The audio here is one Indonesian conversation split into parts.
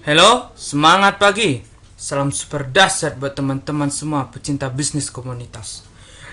Halo, semangat pagi. Salam super dahsyat buat teman-teman semua pecinta bisnis komunitas.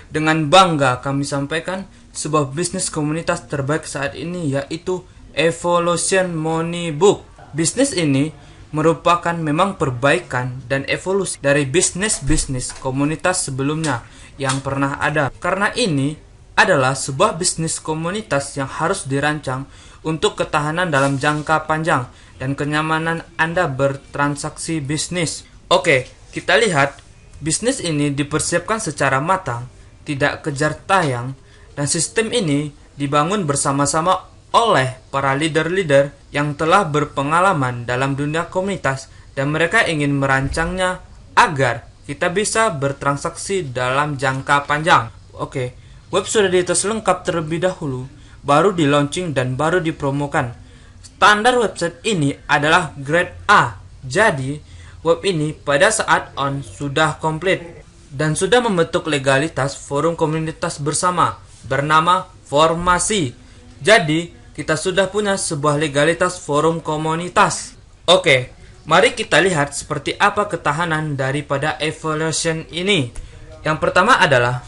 Dengan bangga kami sampaikan sebuah bisnis komunitas terbaik saat ini, yaitu Evolution Money Book. Bisnis ini merupakan memang perbaikan dan evolusi dari bisnis-bisnis komunitas sebelumnya yang pernah ada. Karena ini adalah sebuah bisnis komunitas yang harus dirancang untuk ketahanan dalam jangka panjang dan kenyamanan Anda bertransaksi bisnis. Oke, kita lihat bisnis ini dipersiapkan secara matang, tidak kejar tayang, dan sistem ini dibangun bersama-sama oleh para leader-leader yang telah berpengalaman dalam dunia komunitas, dan mereka ingin merancangnya agar kita bisa bertransaksi dalam jangka panjang. Oke, web sudah dites lengkap terlebih dahulu, baru di launching dan baru dipromokan. Standar website ini adalah grade A. Jadi, web ini pada saat on sudah komplit dan sudah membentuk legalitas forum komunitas bersama bernama Formasi. Jadi, kita sudah punya sebuah legalitas forum komunitas. Oke, mari kita lihat seperti apa ketahanan daripada Evolution ini. Yang pertama adalah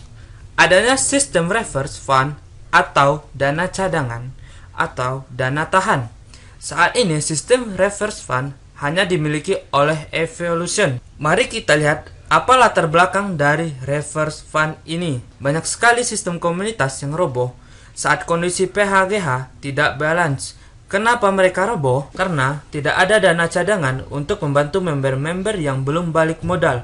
adanya sistem reverse fund atau dana cadangan atau dana tahan. Saat ini sistem reverse fund hanya dimiliki oleh Evolution. Mari kita lihat apa latar belakang dari reverse fund ini. Banyak sekali sistem komunitas yang roboh saat kondisi PHGH tidak balance. Kenapa mereka roboh? Karena tidak ada dana cadangan untuk membantu member-member yang belum balik modal,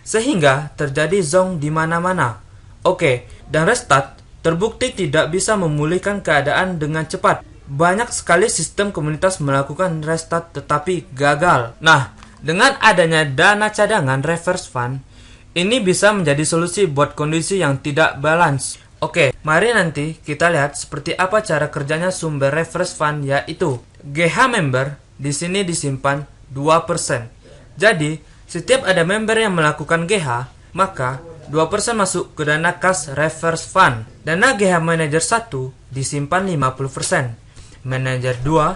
sehingga terjadi zonk di mana-mana. Oke, dan restart terbukti tidak bisa memulihkan keadaan dengan cepat. Banyak sekali sistem komunitas melakukan restart tetapi gagal. Nah, dengan adanya dana cadangan reverse fund, ini bisa menjadi solusi buat kondisi yang tidak balance. Oke, mari nanti kita lihat seperti apa cara kerjanya sumber reverse fund, yaitu GH member di sini disimpan 2%. Jadi, setiap ada member yang melakukan GH, maka 2% masuk ke dana kas reverse fund. Dana GH manager 1 disimpan 50%. Manajer 2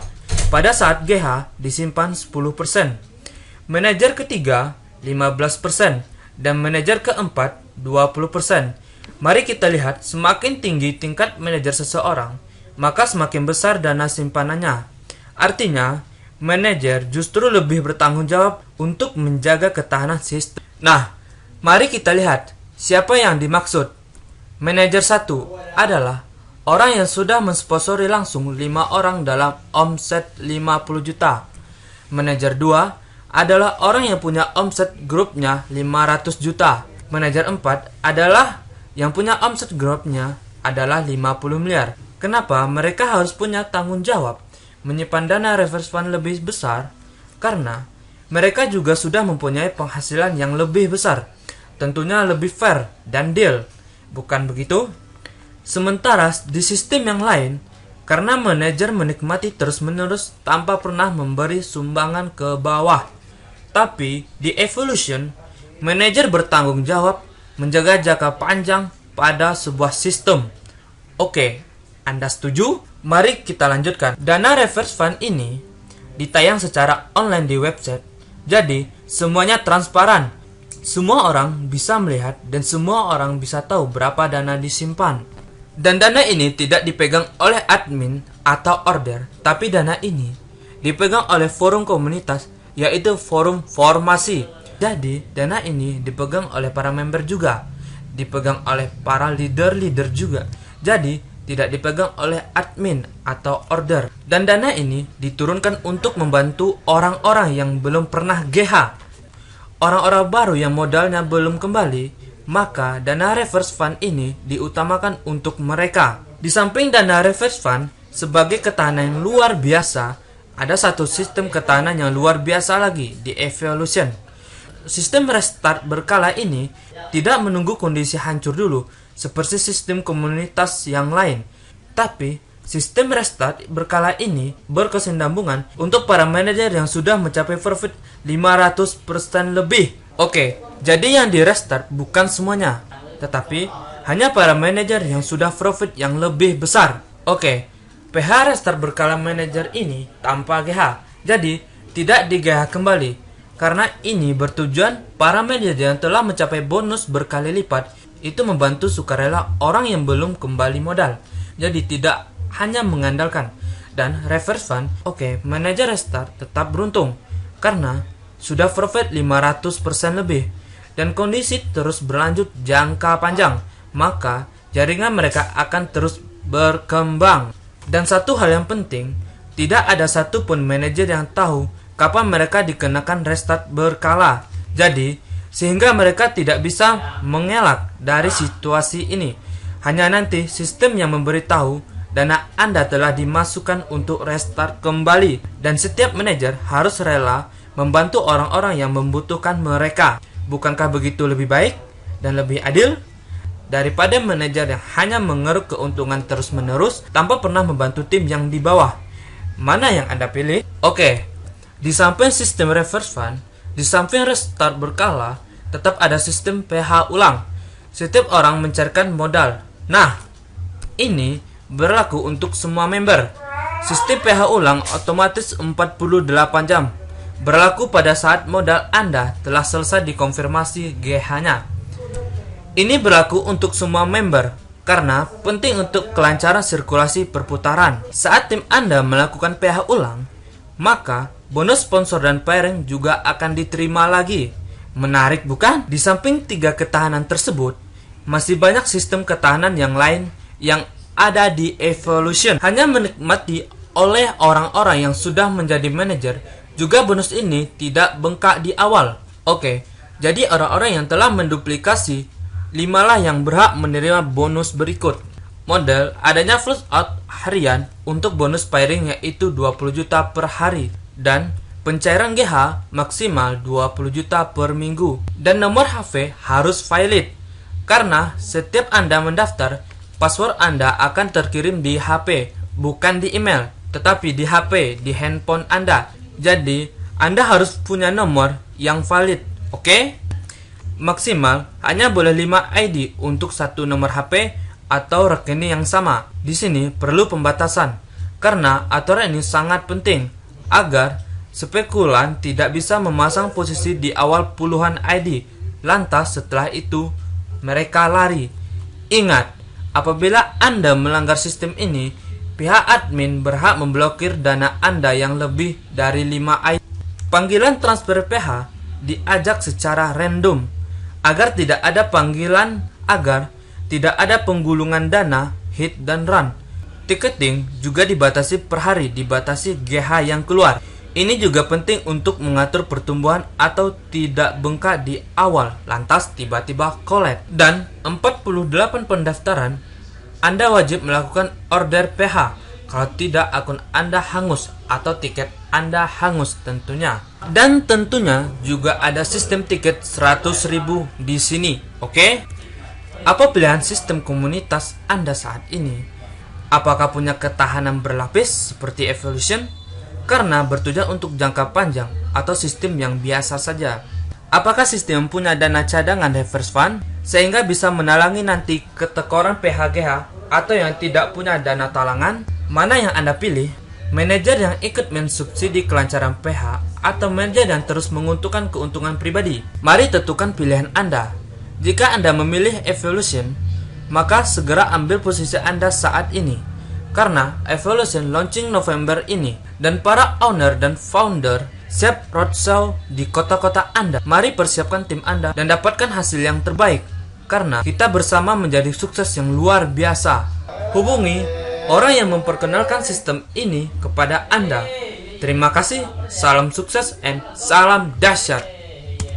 pada saat GH disimpan 10%. Manajer ketiga 15% dan manajer keempat 20%. Mari kita lihat, semakin tinggi tingkat manajer seseorang, maka semakin besar dana simpanannya. Artinya, manajer justru lebih bertanggung jawab untuk menjaga ketahanan sistem. Nah, mari kita lihat siapa yang dimaksud. Manajer 1 adalah orang yang sudah mensponsori langsung 5 orang dalam omset 50 juta. Manajer 2 adalah orang yang punya omset grupnya 500 juta. Manajer 4 adalah yang punya omset grupnya adalah 50 miliar. Kenapa mereka harus punya tanggung jawab menyimpan dana reverse fund lebih besar? Karena mereka juga sudah mempunyai penghasilan yang lebih besar. Tentunya lebih fair dan deal. Bukan begitu? Sementara di sistem yang lain, karena manajer menikmati terus-menerus tanpa pernah memberi sumbangan ke bawah. Tapi di Evolution, manajer bertanggung jawab menjaga jangka panjang pada sebuah sistem. Oke, Anda setuju? Mari kita lanjutkan. Dana reverse fund ini ditayang secara online di website. Jadi, semuanya transparan. Semua orang bisa melihat dan semua orang bisa tahu berapa dana disimpan. Dan dana ini tidak dipegang oleh admin atau order, tapi dana ini dipegang oleh forum komunitas, yaitu forum Formasi. Jadi, dana ini dipegang oleh para member juga, dipegang oleh para leader-leader juga. Jadi, tidak dipegang oleh admin atau order. Dan dana ini diturunkan untuk membantu orang-orang yang belum pernah GH. Orang-orang baru yang modalnya belum kembali, maka dana reverse fund ini diutamakan untuk mereka. Di samping dana reverse fund sebagai ketahanan yang luar biasa, ada satu sistem ketahanan yang luar biasa lagi di Evolution. Sistem restart berkala ini tidak menunggu kondisi hancur dulu seperti sistem komunitas yang lain. Tapi sistem restart berkala ini berkesinambungan untuk para manajer yang sudah mencapai profit 500% lebih. Oke, jadi yang di restart bukan semuanya, tetapi hanya para manajer yang sudah profit yang lebih besar. Oke, PH restart berkala manajer ini tanpa GH. Jadi, tidak digaya kembali, karena ini bertujuan para manajer yang telah mencapai bonus berkali lipat itu membantu sukarela orang yang belum kembali modal. Jadi tidak hanya mengandalkan. Dan reverse fund, manajer restart tetap beruntung karena sudah profit 500% lebih dan kondisi terus berlanjut jangka panjang, maka jaringan mereka akan terus berkembang. Dan satu hal yang penting, tidak ada satupun manajer yang tahu kapan mereka dikenakan restart berkala. Jadi, sehingga mereka tidak bisa mengelak dari situasi ini. Hanya nanti sistem yang memberitahu dana Anda telah dimasukkan untuk restart kembali, dan setiap manajer harus rela membantu orang-orang yang membutuhkan mereka. Bukankah begitu lebih baik dan lebih adil daripada manajer yang hanya mengeruk keuntungan terus-menerus tanpa pernah membantu tim yang di bawah? Mana yang Anda pilih? Di samping sistem reverse fund, di samping restart berkala, tetap ada sistem PH ulang. Setiap orang mencairkan modal. Nah, ini berlaku untuk semua member. Sistem PH ulang otomatis 48 jam. Berlaku pada saat modal Anda telah selesai dikonfirmasi GH-nya. Ini berlaku untuk semua member karena penting untuk kelancaran sirkulasi perputaran. Saat tim Anda melakukan PH ulang, maka bonus sponsor dan pairing juga akan diterima lagi. Menarik bukan? Di samping 3 ketahanan tersebut, masih banyak sistem ketahanan yang lain yang ada di Evolution. Hanya menikmati oleh orang-orang yang sudah menjadi manajer. Juga bonus ini tidak bengkak di awal. Jadi orang-orang yang telah menduplikasi 5 lah yang berhak menerima bonus berikut. Model adanya flush out harian untuk bonus pairing yaitu 20 juta per hari, dan pencairan GH maksimal 20 juta per minggu. Dan nomor HP harus valid karena setiap Anda mendaftar, password Anda akan terkirim di HP, bukan di email, tetapi di HP, di handphone Anda. Jadi, Anda harus punya nomor yang valid, Maksimal hanya boleh 5 ID untuk satu nomor HP atau rekening yang sama. Di sini perlu pembatasan, karena aturan ini sangat penting agar spekulan tidak bisa memasang posisi di awal puluhan ID, lantas setelah itu mereka lari. Ingat, apabila Anda melanggar sistem ini, pihak admin berhak memblokir dana Anda yang lebih dari 5 ID. Panggilan transfer PH diajak secara random agar tidak ada penggulungan dana, hit dan run. Ticketing juga dibatasi per hari, dibatasi GH yang keluar. Ini juga penting untuk mengatur pertumbuhan atau tidak bengkak di awal, lantas tiba-tiba collapse. Dan 48 pendaftaran, Anda wajib melakukan order PH. Kalau tidak, akun Anda hangus atau tiket Anda hangus tentunya. Dan tentunya juga ada sistem tiket 100.000 di sini, Apa pilihan sistem komunitas Anda saat ini? Apakah punya ketahanan berlapis seperti Evolution? Karena bertujuan untuk jangka panjang atau sistem yang biasa saja? Apakah sistem punya dana cadangan reverse fund sehingga bisa menalangi nanti ketekoran PHGH, atau yang tidak punya dana talangan? Mana yang Anda pilih? Manajer yang ikut mensubsidi kelancaran PH atau manajer yang terus menguntungkan keuntungan pribadi? Mari tentukan pilihan Anda. Jika Anda memilih Evolution, maka segera ambil posisi Anda saat ini, karena Evolution launching November ini, dan para owner dan founder siap roadshow di kota-kota Anda. Mari persiapkan tim Anda dan dapatkan hasil yang terbaik, karena kita bersama menjadi sukses yang luar biasa. Hubungi orang yang memperkenalkan sistem ini kepada Anda. Terima kasih, salam sukses, and salam dahsyat.